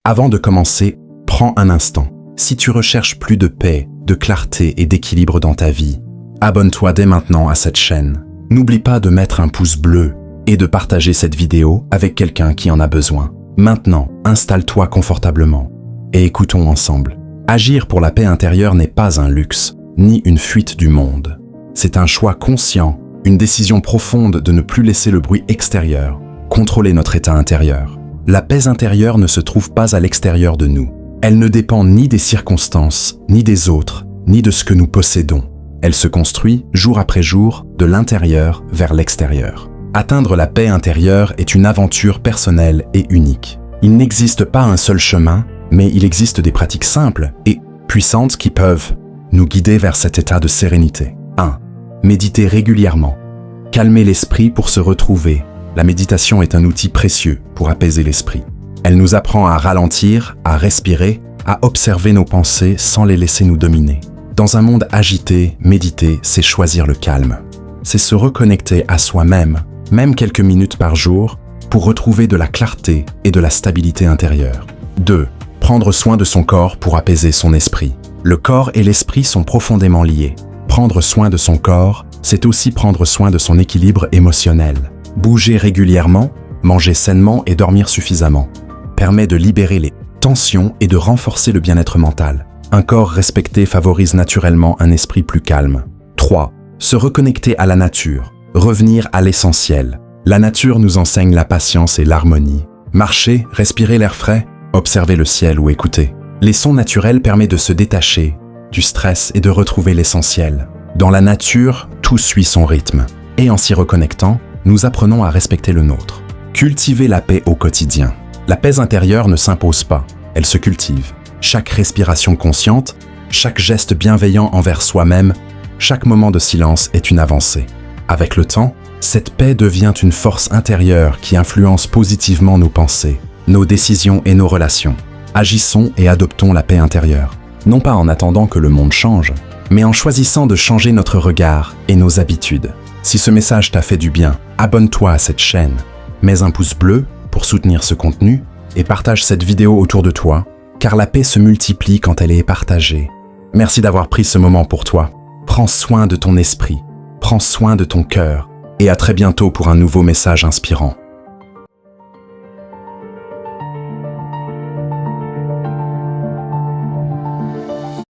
Avant de commencer, prends un instant. Si tu recherches plus de paix, de clarté et d'équilibre dans ta vie, abonne-toi dès maintenant à cette chaîne. N'oublie pas de mettre un pouce bleu et de partager cette vidéo avec quelqu'un qui en a besoin. Maintenant, installe-toi confortablement et écoutons ensemble. Agir pour la paix intérieure n'est pas un luxe, ni une fuite du monde. C'est un choix conscient, une décision profonde de ne plus laisser le bruit extérieur contrôler notre état intérieur. La paix intérieure ne se trouve pas à l'extérieur de nous. Elle ne dépend ni des circonstances, ni des autres, ni de ce que nous possédons. Elle se construit, jour après jour, de l'intérieur vers l'extérieur. Atteindre la paix intérieure est une aventure personnelle et unique. Il n'existe pas un seul chemin, mais il existe des pratiques simples et puissantes qui peuvent nous guider vers cet état de sérénité. 1. Méditer régulièrement. Calmer l'esprit pour se retrouver. La méditation est un outil précieux pour apaiser l'esprit. Elle nous apprend à ralentir, à respirer, à observer nos pensées sans les laisser nous dominer. Dans un monde agité, méditer, c'est choisir le calme. C'est se reconnecter à soi-même, même quelques minutes par jour, pour retrouver de la clarté et de la stabilité intérieure. 2. Prendre soin de son corps pour apaiser son esprit. Le corps et l'esprit sont profondément liés. Prendre soin de son corps, c'est aussi prendre soin de son équilibre émotionnel. Bouger régulièrement, manger sainement et dormir suffisamment permet de libérer les tensions et de renforcer le bien-être mental. Un corps respecté favorise naturellement un esprit plus calme. 3. Se reconnecter à la nature, revenir à l'essentiel. La nature nous enseigne la patience et l'harmonie. Marcher, respirer l'air frais, observer le ciel ou écouter. Les sons naturels permettent de se détacher du stress et de retrouver l'essentiel. Dans la nature, tout suit son rythme. Et en s'y reconnectant, nous apprenons à respecter le nôtre. Cultiver la paix au quotidien. La paix intérieure ne s'impose pas, elle se cultive. Chaque respiration consciente, chaque geste bienveillant envers soi-même, chaque moment de silence est une avancée. Avec le temps, cette paix devient une force intérieure qui influence positivement nos pensées, nos décisions et nos relations. Agissons et adoptons la paix intérieure. Non pas en attendant que le monde change, mais en choisissant de changer notre regard et nos habitudes. Si ce message t'a fait du bien, abonne-toi à cette chaîne, mets un pouce bleu pour soutenir ce contenu et partage cette vidéo autour de toi, car la paix se multiplie quand elle est partagée. Merci d'avoir pris ce moment pour toi. Prends soin de ton esprit, prends soin de ton cœur et à très bientôt pour un nouveau message inspirant.